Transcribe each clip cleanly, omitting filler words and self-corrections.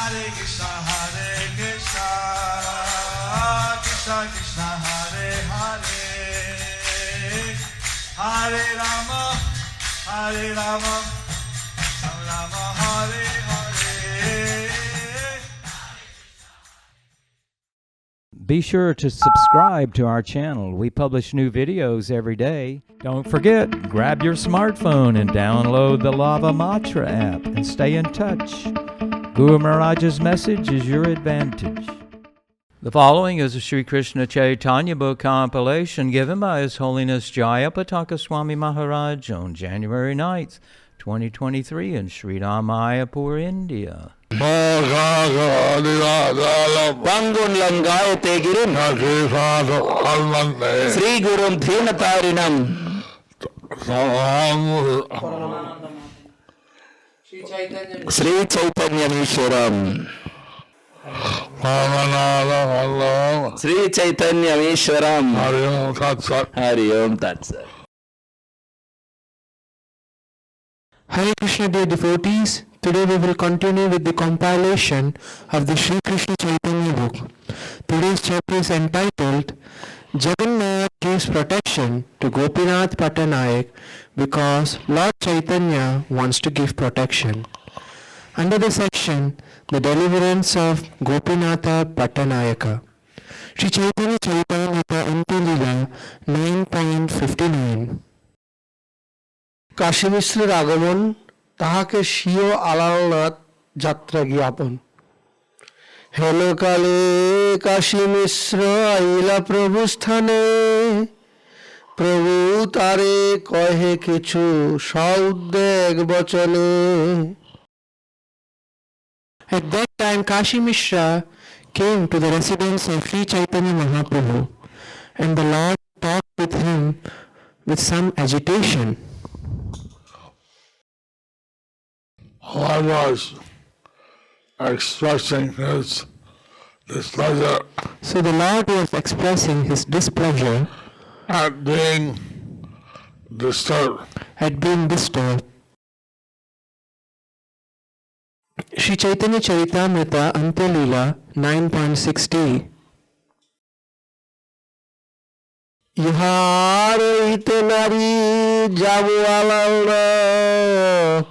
Hare Krishna, Krishna Krishna, Hare Hare, Hare Rama, Rama Rama, Hare Hare. Be sure to subscribe to our channel. We publish new videos every day. Don't forget, grab your smartphone and download the Lava Matra app and stay in touch. Guru Maharaj's message is your advantage. The following is a Sri Krishna Caitanya book compilation given by His Holiness Jayapataka Swami Maharaj on January 9th, 2023 in Śrī Māyāpur, India. Pangun langayate girim Sri Gurum Dhinatarinam Sri Caitanya Mishwaram Sri Caitanya Mishwaram Hari Om Tat Sat. Hare Krishna, dear devotees. Today we will continue with the compilation of the Sri Krishna Caitanya book. Today's chapter is entitled Jagannātha gives protection to Gopīnātha Pattanayak because Lord Caitanya wants to give protection. Under the section, the deliverance of Gopīnātha Pattanayaka. Sri Chaitanya Charitamrita Antya-lila 9.59. Kashi মিশ্রের আগমন তাহাকে স্বীয় আলালনাথ যাত্রা জ্ঞাপন। হেনকালে কাশী মিশ্র আইলা প্রভু স্থানে, প্রভু তারে কহে কিছু সউদ্বেগ বচনে। At that time, Kashi Mishra came to the residence of Sri Chaitanya Mahaprabhu, and the Lord talked with him with some agitation. Lord was expressing his displeasure. So the Lord was expressing his displeasure At being disturbed. Sri Chaitanya Charitamrita Antya-lila 9.60. ইহার হইতে নারী যাব আলালনাথ,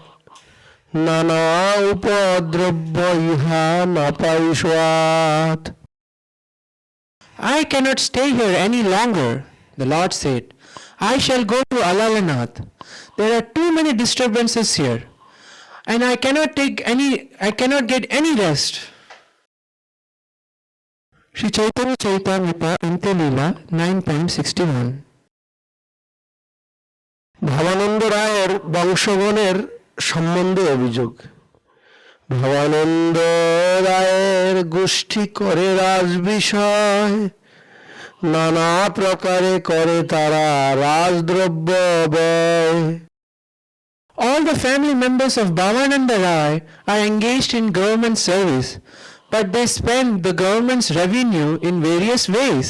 নানা উপদ্রব্য ইহা না পাই স্বাদ। I cannot stay here any longer, the Lord said. I shall go to Alalanath. There are too many disturbances here, and I cannot get any rest. Sri Chaitanya Charitamrita Antya-lila 9.61. Bhabananda রায়ের বংশগণের সম্বন্ধে অভিযোগ। ভবানন্দ রায়ের গোষ্ঠী করে রাজ বিষয়, নানা প্রকারে করে তারা রাজদ্রব্য ব্যয়। All the family members of Bhavananda Rai are engaged in government service, but they spend the government's revenue in various ways.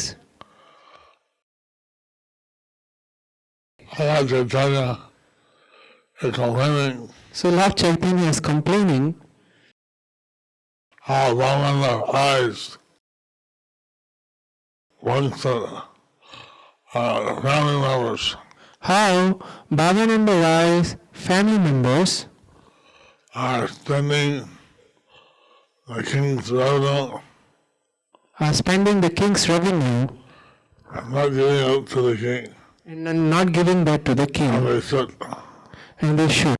Lord Chaitanya is complaining So Lord Chaitanya is complaining how Brahmana eyes once family members how Bhavananda Rai's family members are spending the king's revenue are spending the king's revenue and not giving it to the king. and not giving that to the king. And they should.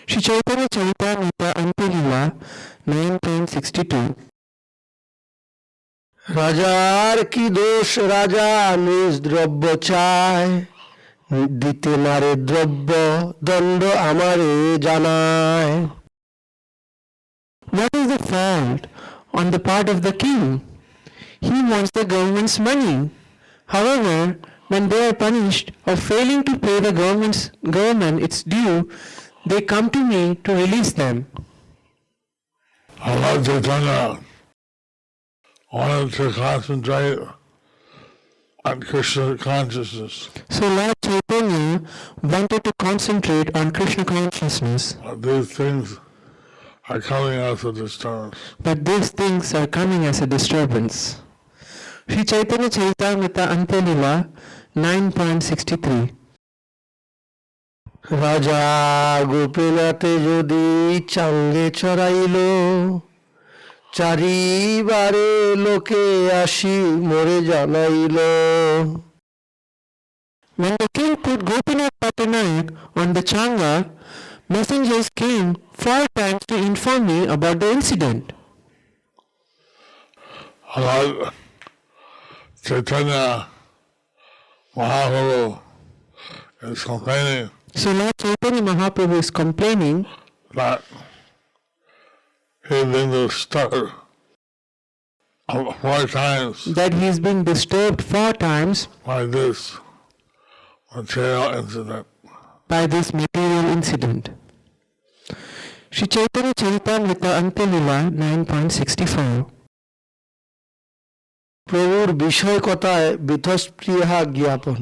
Sri Chaitanya Charitamrita Antya-lila 9.62. রাজার কি দোষ, রাজা নিজ দ্রব্য চায়, দিতে নারে দ্রব্য দণ্ড আমারে জানায়। What is the fault on the part of the king? He wants the government's money. However, when they are punished of failing to pay the government its due, they come to me to release them. Lord Chaitanya wanted to concentrate on Krishna consciousness. So Lord Chaitanya wanted to concentrate on Krishna consciousness. These things are coming as a disturbance. But these things are coming as a disturbance. Śrī Caitanya Charitamrita Antya-lila 9.63. রাজা গোপীনাথে যদি চাঙ্গে চড়াইল চারিবারে লোকে আসি মোরে জানাইল When the king put Gopīnātha Pattanayak on the Changa, messengers came 4 times to inform me about the incident. Lord Caitanya Mahaprabhu is complaining So Lord Chaitanya Mahaprabhu is complaining that he's been disturbed 4 times that he is being disturbed 4 times by this material incident. by this material incident. Śrī Caitanya Charitamrita Antya-lila 9.64. প্রভুর বিষয় কথায় বিতস্পৃহা জ্ঞাপন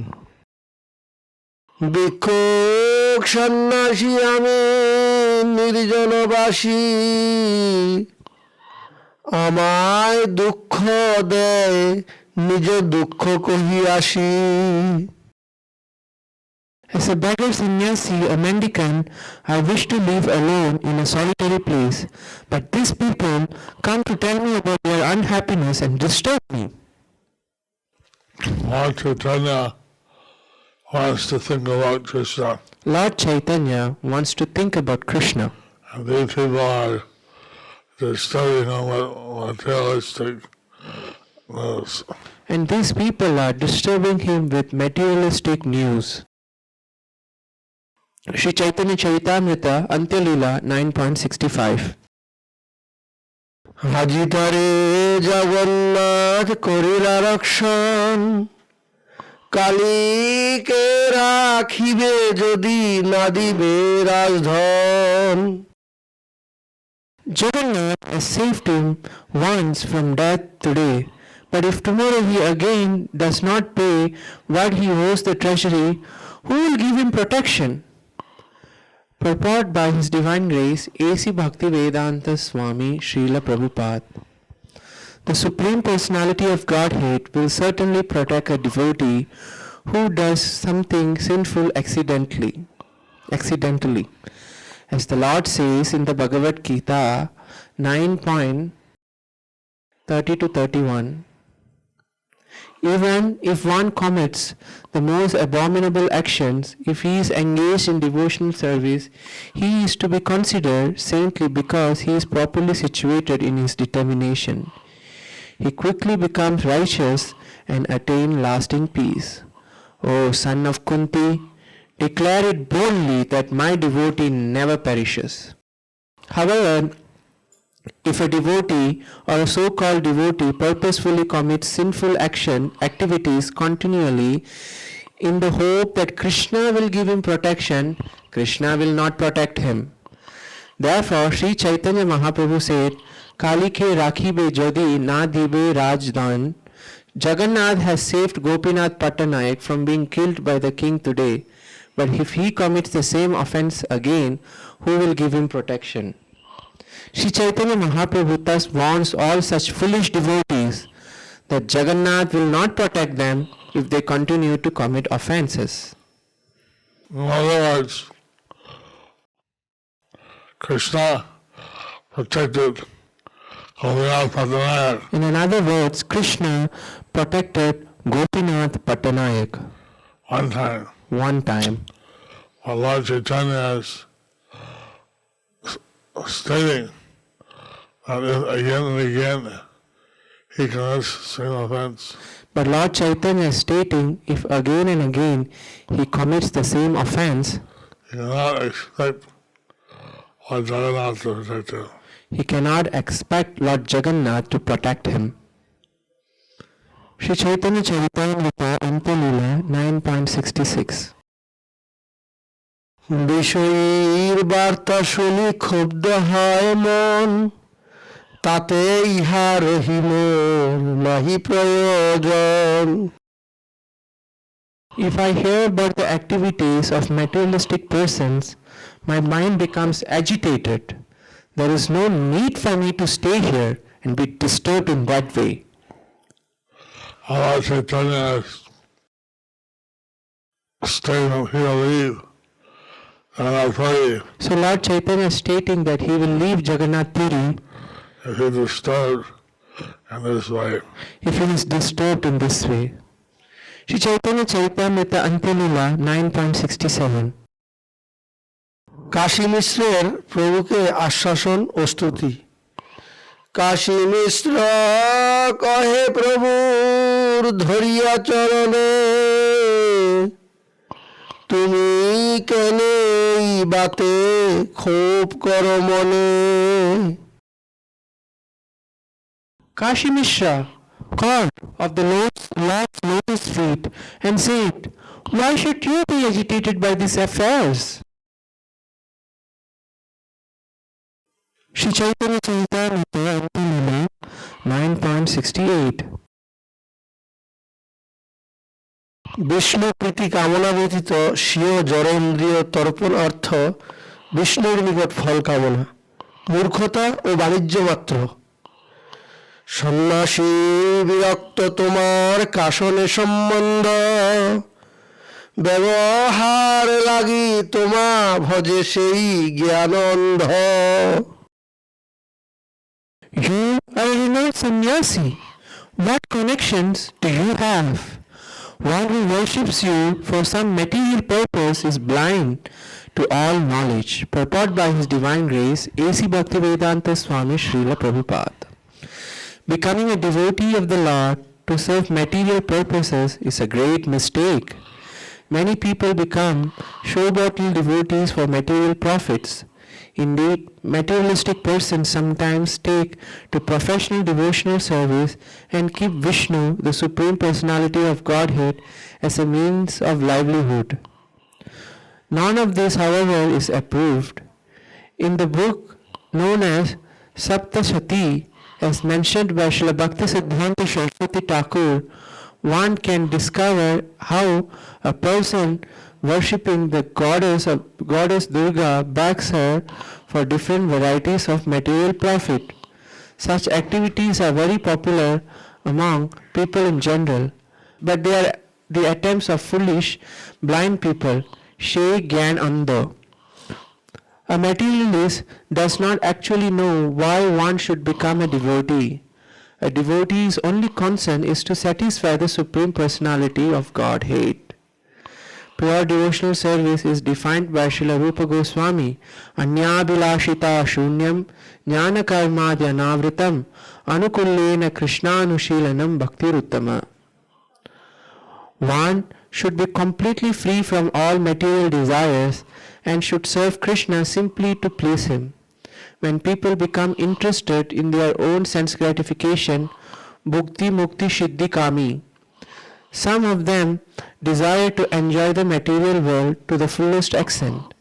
ভিক্ষুক সন্ন্যাসী আমি নির্জনবাসী আমায় দুঃখ দেয় নিজ দুঃখ কহিয়াসি As a beggar sannyasi, a mendicant, I wish to live alone in a solitary place, but these people come to tell me about their unhappiness and disturb me. Lord Caitanya wants to think about Kṛṣṇa. Lord Chaitanya wants to think about Kṛṣṇa. And these people are disturbing him with materialistic news. And these people are disturbing him with materialistic news. Śrī Caitanya Charitamrita Antya-lila 9.65. হাজিতারে Jagannath করিলা রক্ষণ কালীকে রাখিবে যদি না দিবে Rajdhan Jagannātha has saved him once from death today, but if tomorrow he again does not pay what he owes the treasury, who will give him protection? Purport by His Divine Grace A.C. Bhaktivedanta Swami Srila Prabhupada. The Supreme Personality of Godhead will certainly protect a devotee who does something sinful accidentally. As the Lord says in the Bhagavad Gita 9.30-31, even if one commits the most abominable actions, if he is engaged in devotional service, he is to be considered saintly because he is properly situated in his determination. He quickly becomes righteous and attains lasting peace. O son of Kunti, declare it boldly that my devotee never perishes. However, if a devotee or a so-called devotee purposefully commits sinful activities continually in the hope that Kṛṣṇa will give him protection, Kṛṣṇa will not protect him. Therefore, Śrī Caitanya Mahaprabhu said, Kalike rakhibe jodi na dibe rajdan. Jagannātha has saved Gopīnātha Pattanayak from being killed by the king today, but if he commits the same offense again, who will give him protection? Śrī Caitanya Mahaprabhu thus warns all such foolish devotees that Jagannātha will not protect them if they continue to commit offenses. In other words, Kṛṣṇa protected Gopīnātha Pattanayak. In other words, Kṛṣṇa protected Gopīnātha Pattanayak one time. While Lord Caitanya is stating that again and again he commits the same offense. But Lord Chaitanya is stating if again and again he commits the same offense, He cannot expect Lord Jagannātha to protect him. he cannot expect Lord Jagannātha to protect him. Śrī Caitanya Charitamrita Antya-lila 9.66. বিষয়ীর বার্তা শুনি ক্ষুব্ধ হয় মন তাতে ইহা রহিমোর নাহি প্রয়োজন If I hear about the activities of materialistic persons, my mind becomes agitated. There is no need for me to stay here and be disturbed in that way. Lord Chaitanya is stating he'll leave Jagannath Puri So Lord Chaitanya is stating that he will leave Jagannath Puri if he's disturbed in this way. if he is disturbed in this way. Śrī Caitanya Charitamrita Antyalila 9.67 Kashi মিশ্রের প্রভুকে আশ্বাসন ও স্তুতি। কাশী মিশ্র কহে প্রভুর ধরিয়া চরণে, তুমি কেন এই বাতে ক্ষোভ কর মনে। Kashi Mishra called of the Lord's lotus feet and said, why should you be agitated by these affairs? Śrī Caitanya Charitamrita Antyalila 9.68 Vishnu প্রীতি কামনা ব্যতীত স্বীয় জড়েন্দ্রিয় তর্পণ অর্থ বিষ্ণুর নিকট ফল কামনা, মূর্খতা ও বাণিজ্য মাত্র। সন্ন্যাসী বিরক্ত তোমার কাশনে সম্বন্ধ, ব্যবহার লাগি তোমা ভজে সেই জ্ঞানন্ধ। You are a renowned sannyasi. What connections do you have? One who worships you for some material purpose is blind to all knowledge. Purport by His Divine Grace, A.C. Bhaktivedanta Swami Srila Prabhupada. Becoming a devotee of the Lord to serve material purposes is a great mistake. Many people become show-bottle devotees for material profits. Indeed, materialistic persons sometimes take to professional devotional service and keep Vishnu, the Supreme Personality of Godhead, as a means of livelihood. None of this, however, is approved. In the book known as Saptashati, as mentioned by Srila Bhaktisiddhanta Saraswati Thakur, one can discover how a person worshipping the goddess Durga begs her for different varieties of material profit. Such activities are very popular among people in general, but they are the attempts of foolish, blind people. She Gyan Andho. A materialist does not actually know why one should become a devotee. A devotee's only concern is to satisfy the Supreme Personality of Godhead. Pure devotional service is defined by Srila Rupa Goswami, Anyabhilashita Shunyam Jnana Karmadya Navritam Anukullena Kṛṣṇānuṣīlanam Bhaktiruttama. One should be completely free from all material desires and should serve Kṛṣṇa simply to please him. When people become interested in their own sense gratification, bhukti mukti siddhi kami, some of them desire to enjoy the material world to the fullest extent,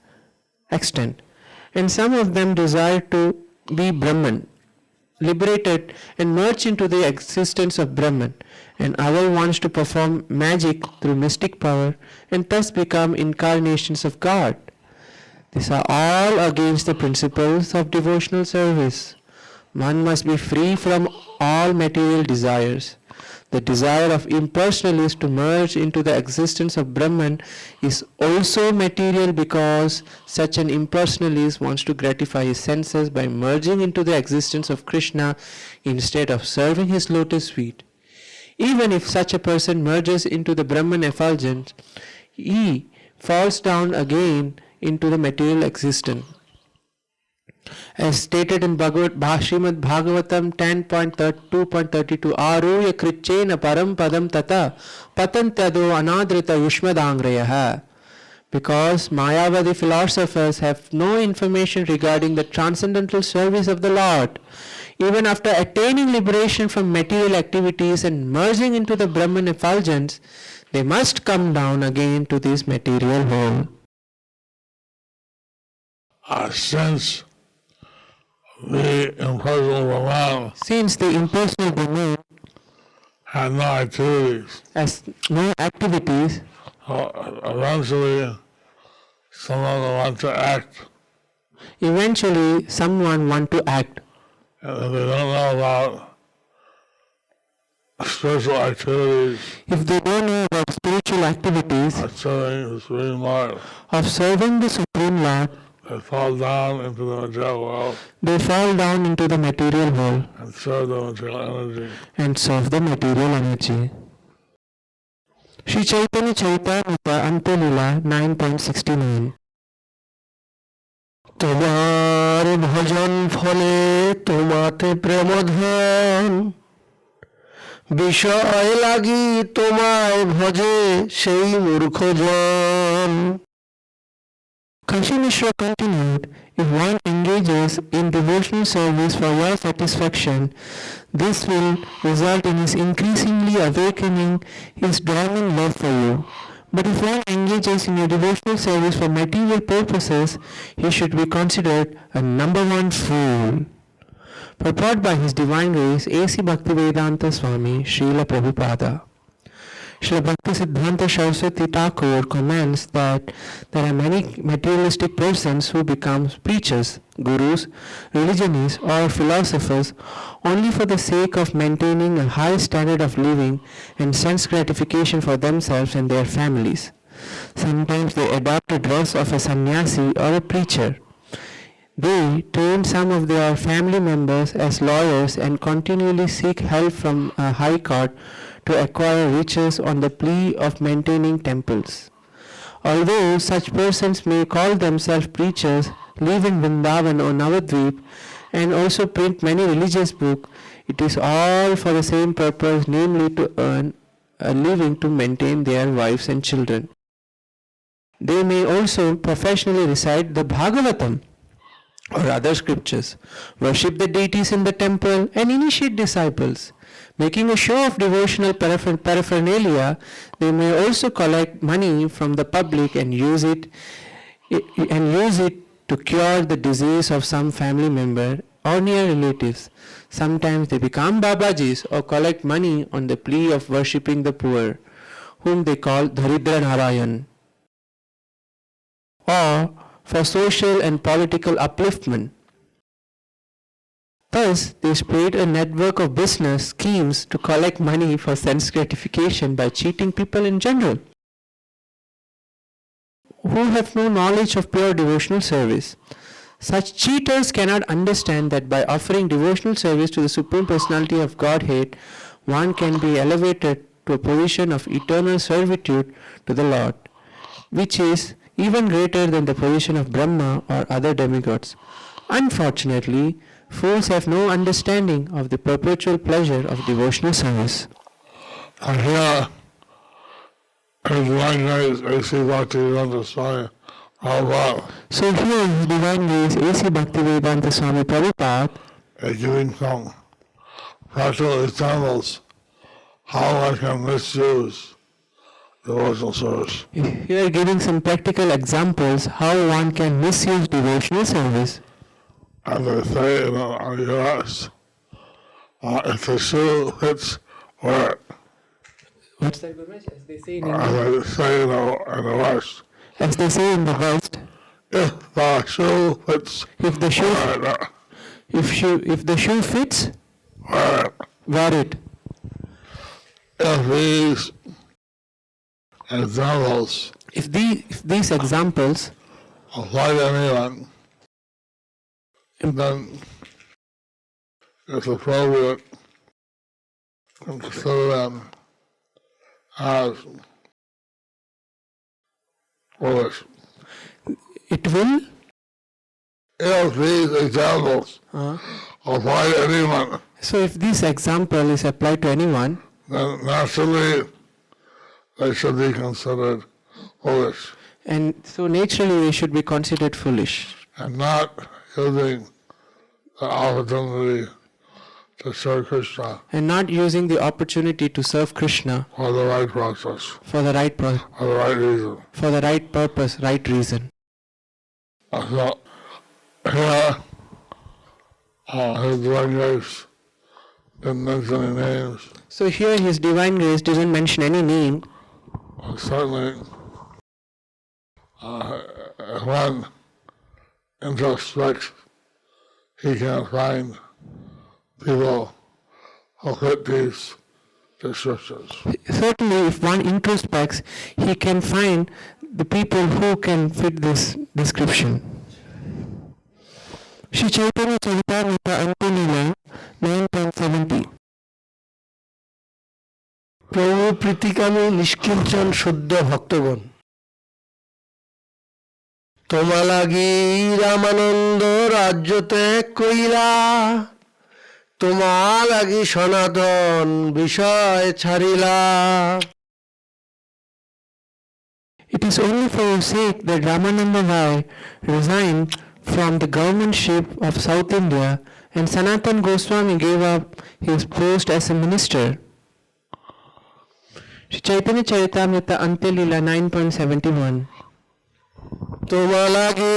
and some of them desire to be Brahman, liberated and merge into the existence of Brahman, and other wants to perform magic through mystic power and thus become incarnations of God. These are all against the principles of devotional service. One must be free from all material desires. The desire of impersonalists to merge into the existence of Brahman is also material because such an impersonalist wants to gratify his senses by merging into the existence of Kṛṣṇa instead of serving his lotus feet. Even if such a person merges into the Brahman effulgence, he falls down again into the material existence. As stated in Srimad Bhagavatam 10.2.32, Aruya Krichena Param Padam Tata Patantyado Anadrita Yushmadangrayaha. Because Mayavadi philosophers have no information regarding the transcendental service of the Lord, even after attaining liberation from material activities and merging into the Brahman effulgence, they must come down again to this material world. Since the impersonal Brahman had no activities, has no activities, eventually someone will want to act Eventually, someone want to act. And if they don't know about spiritual activities, If they don't know about spiritual activities of serving the Supreme Lord, of serving the Supreme Lord, they fall down into the material world they fall down into the material world and serve the material energy. and serve the material energy. Śrī Caitanya Charitamrita Antya-lila 9.69. তোমার ভজন ফলে তোমাতে প্রেমধন বিষয় লাগি তোমায় ভজে সেই মূর্খজন। Kashi Mishra continued, if one engages in devotional service for your satisfaction, this will result in his increasingly awakening his dormant love for you. But if one engages in a devotional service for material purposes, he should be considered a number one fool. Purport by His Divine Grace A.C. Bhaktivedanta Swami, Srila Prabhupada. Srila Bhaktisiddhanta Saraswati Thakur comments that there are many materialistic persons who become preachers, gurus, religionists or philosophers only for the sake of maintaining a high standard of living and sense gratification for themselves and their families. Sometimes they adopt a dress of a sannyasi or a preacher. They train some of their family members as lawyers and continually seek help from a high court to acquire riches on the plea of maintaining temples. Although such persons may call themselves preachers, live in Vrindavan or Navadvip, and also print many religious books, it is all for the same purpose, namely to earn a living to maintain their wives and children. They may also professionally recite the Bhagavatam or other scriptures, worship the deities in the temple, and initiate disciples. Making a show of devotional paraphernalia, they may also collect money from the public and use it to cure the disease of some family member or near relatives. Sometimes they become Babajis or collect money on the plea of worshipping the poor, whom they call Dharidra Narayan, or for social and political upliftment. Thus, they spread a network of business schemes to collect money for sense gratification by cheating people in general, who have no knowledge of pure devotional service. Such cheaters cannot understand that by offering devotional service to the Supreme Personality of Godhead, one can be elevated to a position of eternal servitude to the Lord, which is even greater than the position of Brahma or other demigods. Unfortunately, fools have no understanding of the perpetual pleasure of devotional service. And here, His Divine Grace A.C. Bhaktivedanta Swami Prabhupada So here His Divine Grace A.C. Bhaktivedanta Swami Prabhupada is giving some practical examples how one can misuse devotional service. here giving some practical examples how one can misuse devotional service. And they say in the U.S., if the shoe fits, wear it. What's that, Gurmaj? As they say in As they say in the West, As they say in the West, if the shoe fits, if the shoe wear it. if the shoe fits, Wear it. wear it. If these examples If these examples apply to anyone, then it's appropriate to consider them as foolish. it will If these examples apply to anyone, so if this example is applied to anyone, then naturally they should be considered foolish and so naturally they should be considered foolish and not using the opportunity to serve Kṛṣṇa and not using the opportunity to serve Kṛṣṇa for the right process, for the right for the right reason. for the right purpose, right reason. So here, His Divine Grace didn't mention any names. So here His Divine Grace doesn't mention any name. Certainly, when introspects, he can find people who fit these descriptions. Certainly, if one introspects, he can find the people who can fit this description. Śrī Caitanya Charitamrita Antya-līla 9.70. প্রভু প্রীতিকামী নিষ্কিঞ্চন শুদ্ধ ভক্তগণ, তোমা লাগি রামানন্দ রাজ্য ত্যাগ কইরা, তোমা লাগি সনাতন বিষয় ছাড়িলা। It is only for your sake that Ramananda Rai resigned from the governmentship of South India and Sanatan Goswami gave up his post as a minister. Śrī Caitanya Charitamrita Antya-līla 9.71. তোমা লাগি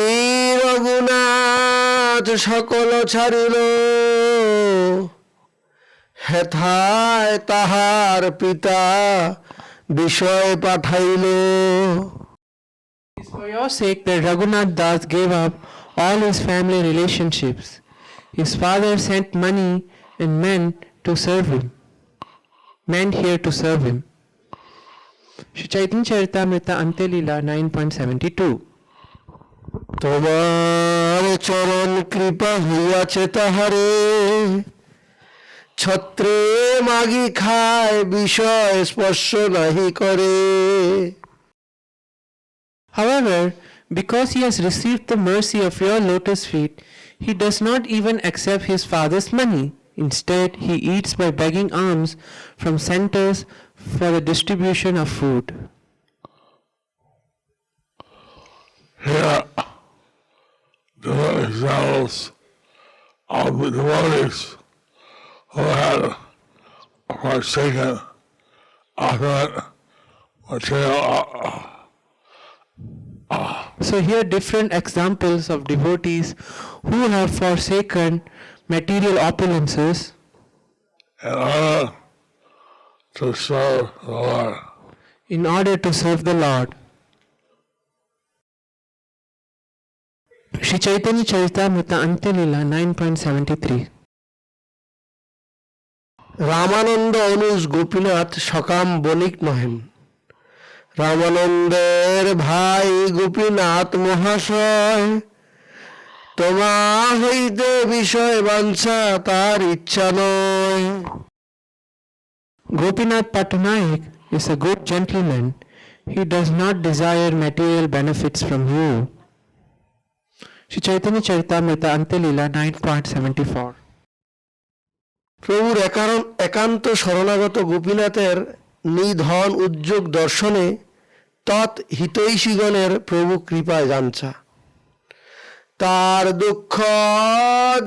রঘুনাথ সকল ছাড়িল, হেথায় তাহার পিতা বিষয় পাঠাইল। It is for your sake that Raghunath Das gave up all his family relationships. His father sent money and men to serve him. Men here to serve him. Śrī Caitanya Charitamrita Antya-līla 9.72. তোমার চরণ কৃপা হইয়াছে তাহারে, ছত্রে মাগি খায় বিষয় স্পর্শ নাহি করে। However, because he has received the mercy of your lotus feet, he does not even accept his father's money. Instead, he eats by begging alms from centers for the distribution of food. Here, different examples of the devotees who had forsaken opulent material. So here different examples of devotees who have forsaken material opulences In order to serve the Lord. in order to serve the Lord. Śrī Caitanya Charitamrita Antya-līla 9.73. Ramananda অনুজ গোপীনাথ সকাম বণিক নহেন, রামানন্দের ভাই গোপীনাথ মহাশয়, তোমা হইতে বিষয় বাঞ্ছা তার ইচ্ছা নয়। Gopīnātha Pattanayak is a good gentleman. He does not desire material benefits from you. Śrī Caitanya Charitamrita Antya-līla 9.74. প্রভুর একান্ত শরণাগত গোপীনাথের নিধন উদ্যোগ দর্শনে তৎ হিতৈষীগণের প্রভু কৃপায় যাঞ্চা। তার দুঃখ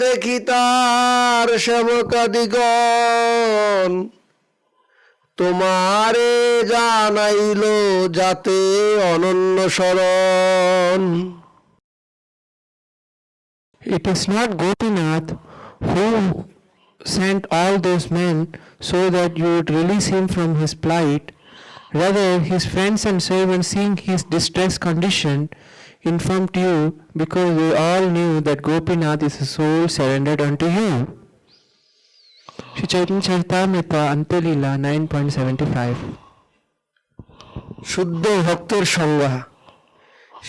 দেখি তার সেবকাদিগণ, তোমারে জানাইল যাতে অনন্য শরণ। It is not Gopīnātha who sent all those men so that you would release him from his plight. Rather, his friends and servants, seeing his distressed condition, informed you because they all knew that Gopīnātha is a soul surrendered unto you. Śrī Caitanya Charitamrita Antya-līla 9.75. শুদ্ধ ভক্তের সংজ্ঞা,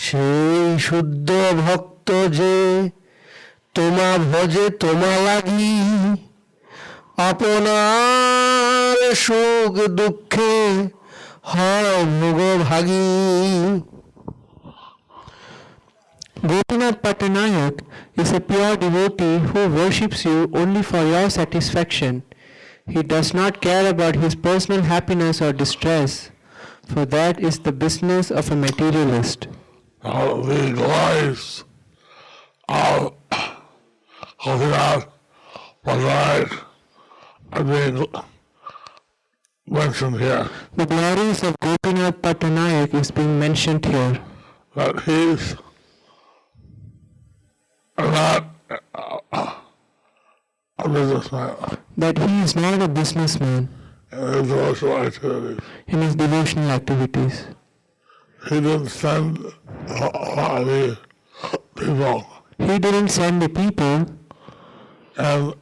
সেই শুদ্ধ ভক্ত যে তোমা ভজে তোমা লাগি, আপনার সুখ দুঃখে হয় ভোগভাগী। Gopīnātha Pattanayak is a pure devotee who worships you only for your satisfaction. He does not care about his personal happiness or distress, for that is the business of a materialist. Now the glories of Gopīnātha Pattanayak are being mentioned here. The glories of Gopīnātha Pattanayak is being mentioned here. That he's not a businessman That he is not a businessman in his devotional activities. in his devotional activities. He didn't send a lot of these people He didn't send the people, and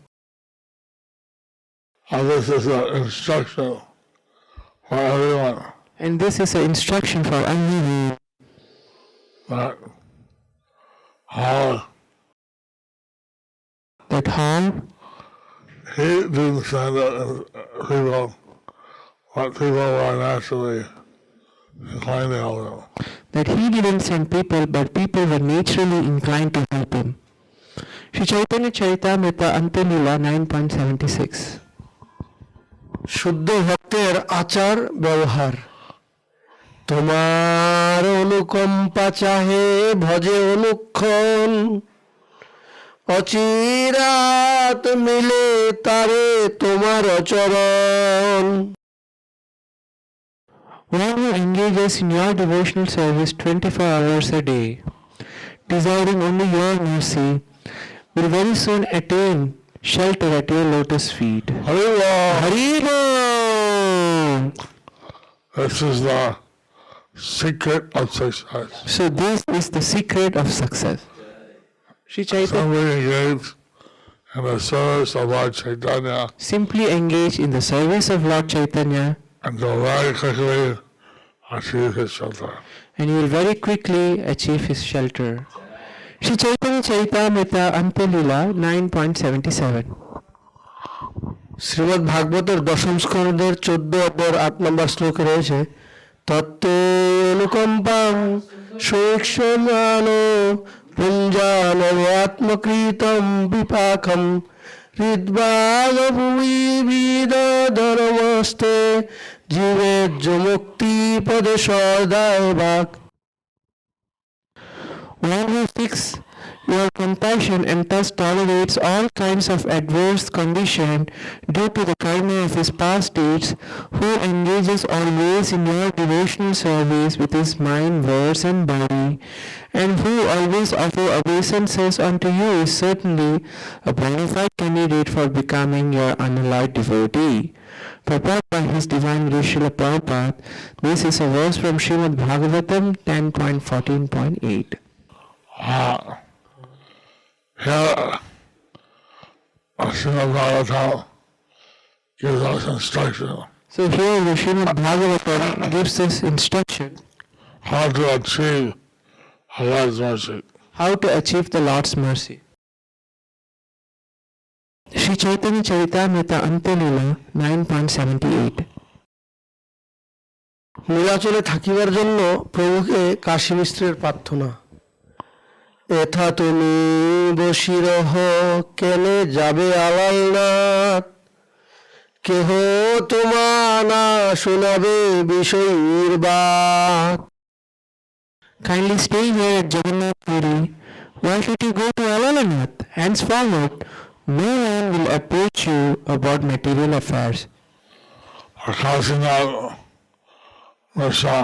this is an instruction for everyone and this is an instruction for everyone that how he didn't send people, what people were naturally inclined to help him. that he didn't send people, but people were naturally inclined to help him. Śrī Caitanya Charitamrita Antya-lila 9.76. শুদ্ধ ভক্তের আচার ব্যবহার তোমার অনুকম্পা চাহে ভজে অনুক্ষণ অচিরাত মিলে তারে তোমার চরণ One who engages in your devotional service 24 hours a day, desiring only your mercy, will very soon attain shelter at your lotus feet. Haribo! This is the secret of success. So this is the secret of success. Śrī Caitanya Somebody engaged in the service of Lord Caitanya simply engage in the service of Lord Caitanya, and will very quickly achieve his shelter. and you will very quickly achieve his shelter. Śrī Caitanya Charitamrita Antya-lila 9.77. Shrimad ভাগবতের দশম স্কন্ধের 14 অধ্যায়ের 8 নম্বর শ্লোকে রয়েছে তত্ত্বে অনুকম্পাং সৈক্ষ্যমান পুঞ্জানমাত্মকৃতম বিপাকম হৃদ্বাগভুবি বিদধর্মস্তে জীবেজ্য মুক্তি পদে সদায় বাক One who seeks your compassion and thus tolerates all kinds of adverse condition due to the karma of his past deeds, who engages always in your devotional service with his mind, words and body, and who always offer obeisances unto you is certainly a bona fide candidate for becoming your unalloyed devotee. Purport by His Divine Grace Srila Prabhupada. This is a verse from Srimad Bhagavatam 10.14.8. Here, Srimad Bhagavatam gives us instruction So here the Srimad Bhagavatam gives us instruction how to achieve Allah's mercy. how to achieve the Lord's mercy. Śrī Caitanya Charitamrita Antya-lila 9.78. নীলাচলে থাকিবার জন্য প্রভুকে কাশী মিশ্রের প্রার্থনা এথা তুমি বসি রহ কেনে যাবে আলালনাথ কেহ তোমা না শোনাবে বিষয়ীর Baat Kindly stay here at Jagannātha Puri. Why should you go to Alalanath? Henceforward, no one will approach you about material affairs. Our Kṛṣṇa Mishra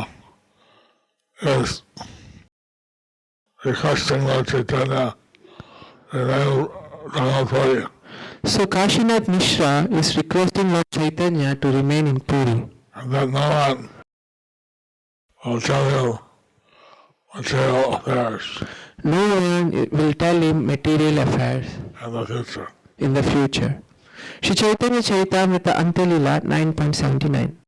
is requesting Lord Caitanya to remain Puri. So Kāshīnath Mishra is requesting Lord Caitanya to remain in Puri, And that no one will tell you material affairs no one will tell him material affairs in the future. in the future. Śrī Caitanya Charitamrita Antya-lila 9.79.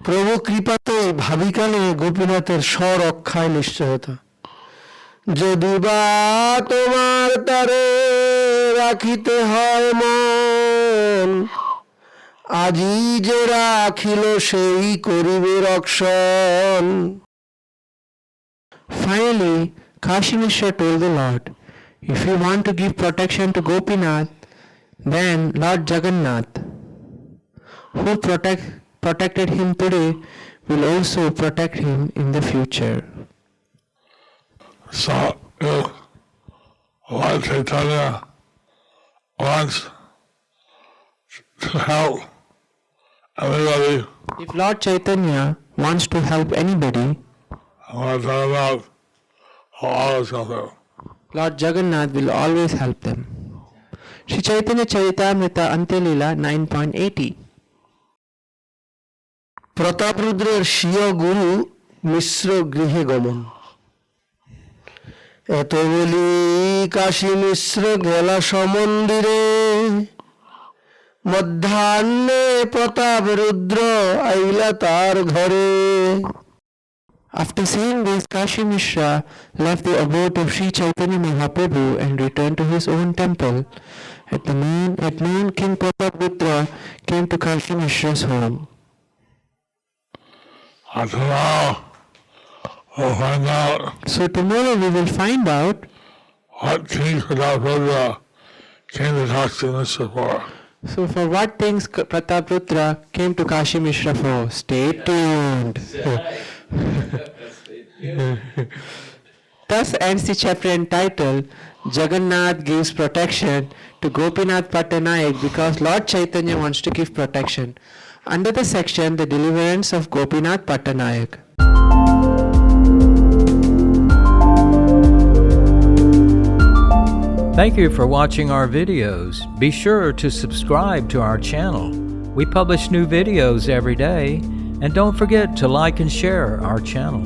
প্রভু কৃপাতে ভাবিকালে গোপীনাথের স্বরক্ষায় নিশ্চয়তা যদি বা তোমার তারে রাখিতে হয় মন আজি যে রাখিল সেই করিবে রক্ষণ Finally, Kashi Mishra told the Lord, if you want to give protection to Gopīnātha, then Lord Jagannātha, who protected him today, will also protect him in the future. So if Lord Caitanya wants to help anybody, If Lord Caitanya wants to help anybody, I want to tell about will always help them. Lord Jagannath will always help them. Śrī Caitanya Charitamrita Antya-lila 9.80. প্রতাপরুদ্রের স্বীয় গুরু মিশ্র গৃহে গমন এত বলি কাশী মিশ্র গলা সমন্দিরে মধ্যাহ্নে প্রতাপ রুদ্র আইলা তার ঘরে। After saying this, Kashi Mishra left the abode of Śrī Caitanya Mahaprabhu and returned to his own temple. At noon, King Prataprudra came to Kashi Mishra's home. We'll find out So tomorrow we will find out what King Prataprudra came to Kashi Mishra for. so for what things Prataprudra came to Kashi Mishra for. Stay tuned. Thus ends the chapter entitled Jagannātha gives protection to Gopīnātha Pattanayak because Lord Chaitanya wants to give protection. Under the section The Deliverance of Gopīnātha Pattanayak. Thank you for watching our videos. Be sure to subscribe to our channel. We publish new videos every day, and don't forget to like and share our channel.